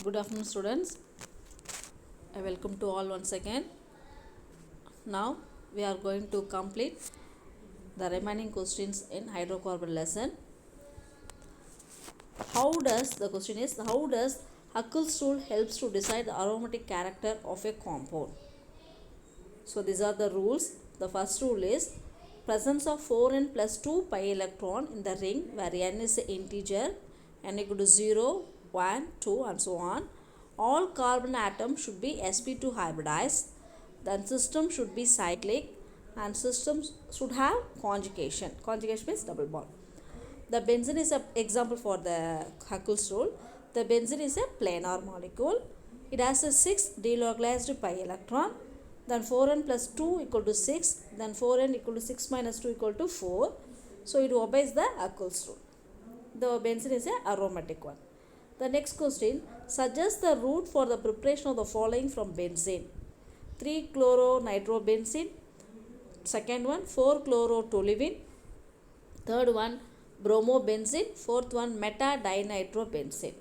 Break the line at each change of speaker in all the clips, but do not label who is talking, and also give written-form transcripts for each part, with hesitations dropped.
Good afternoon, students. I welcome to all once again. Now we are going to complete the remaining questions in hydrocarbon lesson. How does Huckel's rule helps to decide the aromatic character of a compound? So these are the rules. The first rule is presence of 4n plus 2 pi electron in the ring where n is an integer, n equal to 0, 1, 2 and so on. All carbon atoms should be sp2 hybridized. Then system should be cyclic and systems should have conjugation. Conjugation means double bond. The benzene is an example for the Huckel's rule. The benzene is a planar molecule. It has a 6 delocalized pi electron. Then 4n plus 2 equal to 6. Then 4n equal to 6 minus 2 equal to 4. So it obeys the Huckel's rule. The benzene is a aromatic one. The next question, suggest the route for the preparation of the following from benzene. 3-chloro-nitrobenzene. Second one, 4-chloro-toluene. Third one, bromobenzene. Fourth one, meta-dinitrobenzene.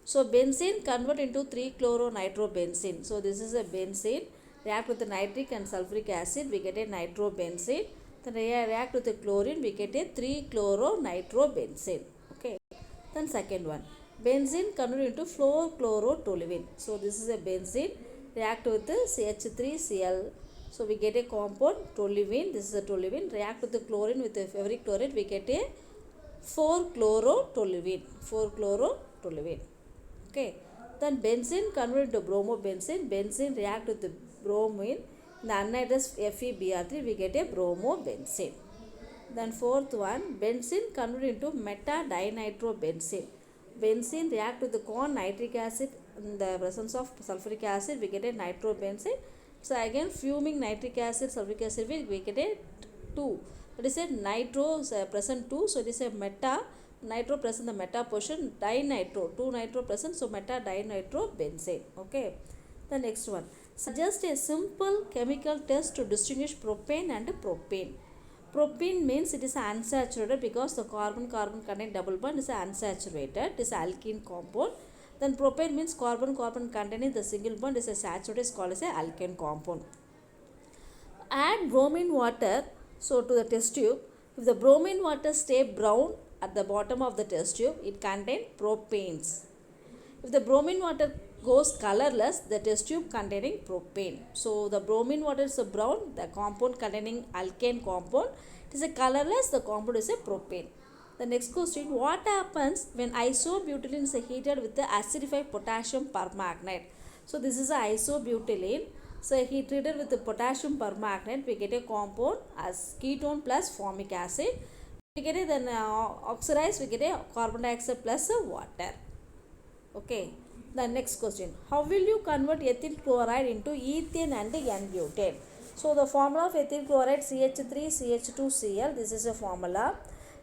So benzene convert into 3-chloro-nitrobenzene. So this is a benzene. React with the nitric and sulfuric acid, we get a nitrobenzene. Then react with the chlorine, we get a 3-chloro-nitrobenzene. Okay. Then second one, benzene convert into 4-chloro-toluene. So this is a benzene. React with the CH3Cl. So we get a compound toluene. This is a toluene. React with the chlorine with the ferric chloride, we get a 4-chloro-toluene. 4-chloro-toluene. Okay. Then benzene convert into bromobenzene. Benzene react with the bromine. In the anhydrous FeBr3, we get a bromobenzene. Then fourth one, benzene convert into meta-dinitrobenzene. Benzene react with the corn nitric acid in the presence of sulfuric acid, we get a nitrobenzene. So again fuming nitric acid, sulfuric acid, we get a 2. That is a nitro present 2. So it is a meta. Nitro present the meta portion, dinitro, 2 nitro present, so meta-dinitrobenzene. Okay. The next one, suggest a simple chemical test to distinguish propane and propane. Propane means it is unsaturated because the carbon-carbon contain double bond is unsaturated. It is alkene compound. Then propane means carbon-carbon containing the single bond is a saturated, is called as a alkane compound. Add bromine water to the test tube. If the bromine water stay brown at the bottom of the test tube, it contains propanes. If the bromine water goes colorless, the test tube containing propane. So the bromine water is a brown, the compound containing alkane compound. It is a colorless, the compound is a propane. The next question, what happens when isobutylene is heated with the acidified potassium permanganate? So this is a isobutylene. So heat treated with the potassium permanganate, we get a compound as ketone plus formic acid. We get it then oxidized, we get a carbon dioxide plus water. Okay. The next question, how will you convert ethyl chloride into ethane and N-butane? So the formula of ethyl chloride CH3CH2Cl, this is a formula.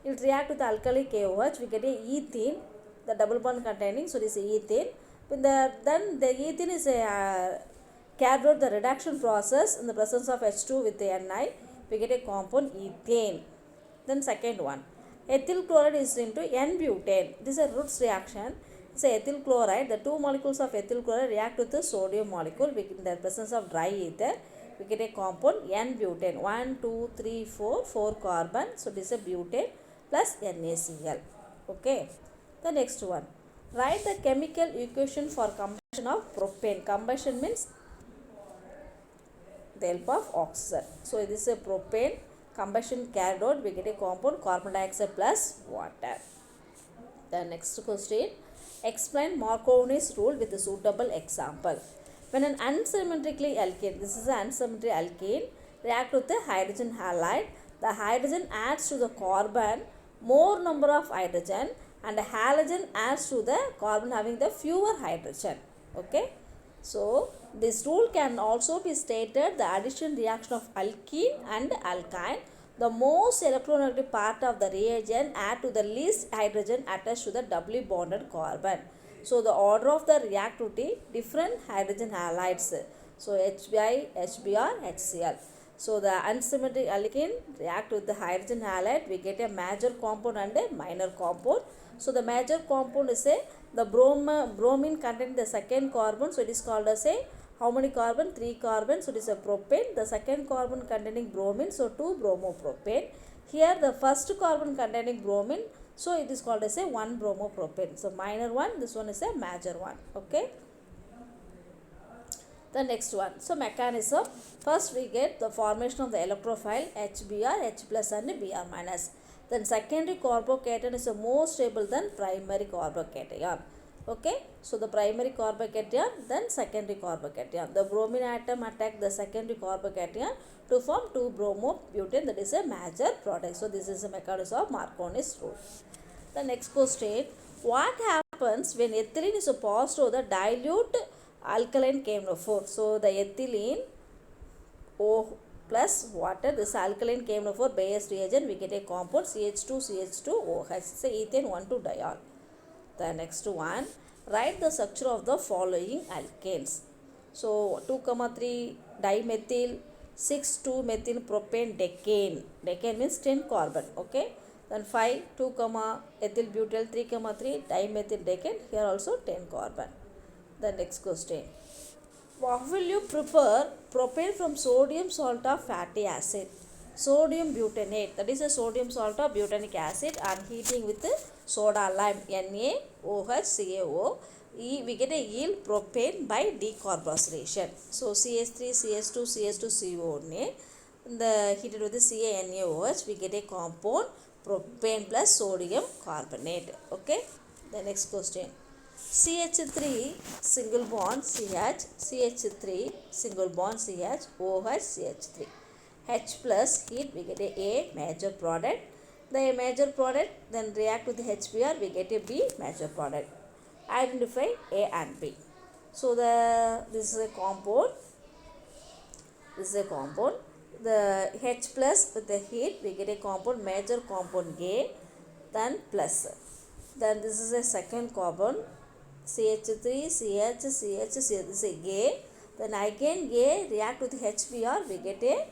It will react with alkali KOH, we get a ethene, the double bond containing, so this is ethane. Then the ethene is carried out the reduction process in the presence of H2 with the Ni, we get a compound ethane. Then second one, ethyl chloride is into N-butane. This is a Roots reaction. Say ethyl chloride, the two molecules of ethyl chloride react with the sodium molecule in the presence of dry ether. We get a compound N-butane. 1, 2, 3, 4, 4 carbon. So this is a butane plus NaCl. Okay. The next one, write the chemical equation for combustion of propane. Combustion means the help of oxygen. So this is a propane. Combustion carried out, we get a compound carbon dioxide plus water. The next question, explain Marconi's rule with a suitable example. When an unsymmetrically alkane, this is an unsymmetric alkane, react with the hydrogen halide, the hydrogen adds to the carbon more number of hydrogen and the halogen adds to the carbon having the fewer hydrogen. Okay. So this rule can also be stated the addition reaction of alkene and alkyne. The most electronegative part of the reagent add to the least hydrogen attached to the doubly bonded carbon. So the order of the reactivity, different hydrogen halides. So HBI, HBr, HCl. So the unsymmetric alkene react with the hydrogen halide, we get a major compound and a minor compound. So the major compound is a the bromine containing the second carbon, so it is called as a how many carbon? 3 carbon, so it is a propane. The second carbon containing bromine, so 2 bromopropane. Here the first carbon containing bromine, so it is called as a 1 bromopropane. So minor one, this one is a major one. Okay. The next one, so mechanism. First we get the formation of the electrophile HBr, H plus and Br minus. Then secondary carbocation is more stable than primary carbocation. Okay, so the primary carbocation, then secondary carbocation. The bromine atom attack the secondary carbocation to form 2 bromobutane, that is a major product. So this is a mechanism of Marconi's rule. The next question, what happens when ethylene is passed through the dilute alkaline KMnO4? So the ethylene O plus water, this alkaline KMnO4 Bayes reagent, we get a compound CH2CH2OH, it's a ethane 1,2-diol. The next one, write the structure of the following alkanes. So 2,3 dimethyl 6,2-methyl propane decane. Decane means 10 carbon. Okay. Then 5 2, ethyl butyl 3,3 dimethyl decane. Here also 10 carbon. The next question. How will you prepare propane from sodium salt of fatty acid? Sodium butanate, that is a sodium salt of butanic acid, and heating with soda lime NaOH we get a yield propane by decarboxylation. So CH3 CH2 CH2 CO the heated with the CaNaOH, we get a compound propane plus sodium carbonate. Okay. The next question. CH3 single bond CH, CH3 single bond CH, OH CH3. H plus heat, we get a major product. The major product then react with the HBr, we get a B major product. Identify A and B. So this is a compound. This is a compound. The H plus with the heat, we get a compound, major compound A, then plus. Then this is a second carbon, CH3, CH, CH, this is a A. Then again A react with HBr, we get a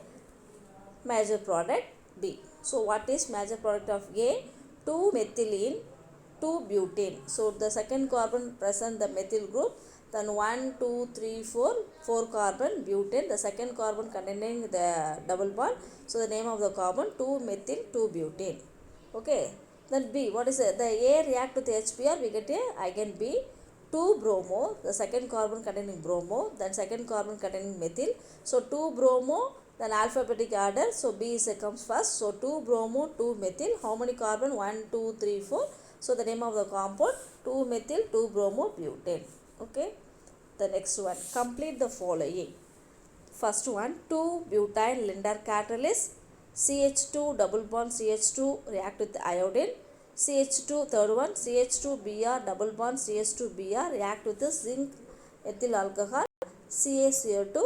major product B. So what is major product of A? 2-methylene, 2-butane. So the second carbon present the methyl group. Then 1, 2, 3, 4 carbon butane. The second carbon containing the double bond. So the name of the carbon 2-methyl 2-butane. Okay. Then B, what is it? The A react with HBr, we get a again B. 2 bromo, the second carbon containing bromo, then second carbon containing methyl. So 2 bromo, then alphabetic order. So B comes first. So 2 bromo, 2 methyl. How many carbon? 1, 2, 3, 4. So the name of the compound 2 methyl 2 bromo butane. Okay. The next one, complete the following. First one, 2 butyl Lindner catalyst, CH2 double bond CH2 react with iodine. CH2, third one, CH2Br double bond CH2Br react with the zinc ethyl alcohol, CaCO2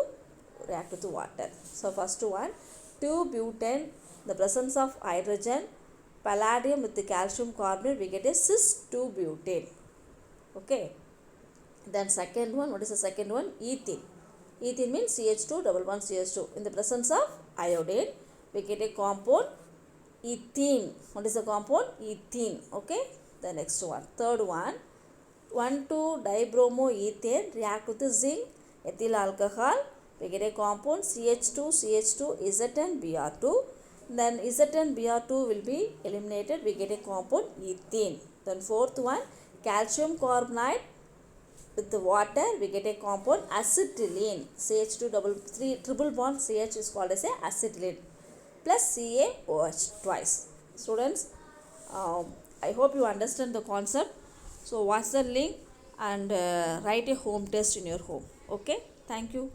react with water. So first one, 2 butane, the presence of hydrogen, palladium with the calcium carbonate, we get a cis-2 butane. Okay. Then second one, what is the second one? Ethene. Ethene means CH2 double bond CH2. In the presence of iodine, we get a compound ethene. What is the compound? Ethene. Okay. The next one. Third one, 1,2-dibromoethane react with the zinc ethyl alcohol. We get a compound CH2 ZnBr2. Then ZnBr2 will be eliminated. We get a compound ethene. Then fourth one, calcium carbonate with the water, we get a compound acetylene. CH2 triple bond CH is called as a acetylene plus CaOH twice. Students, I hope you understand the concept. So watch the link and write a home test in your home. Okay. Thank you.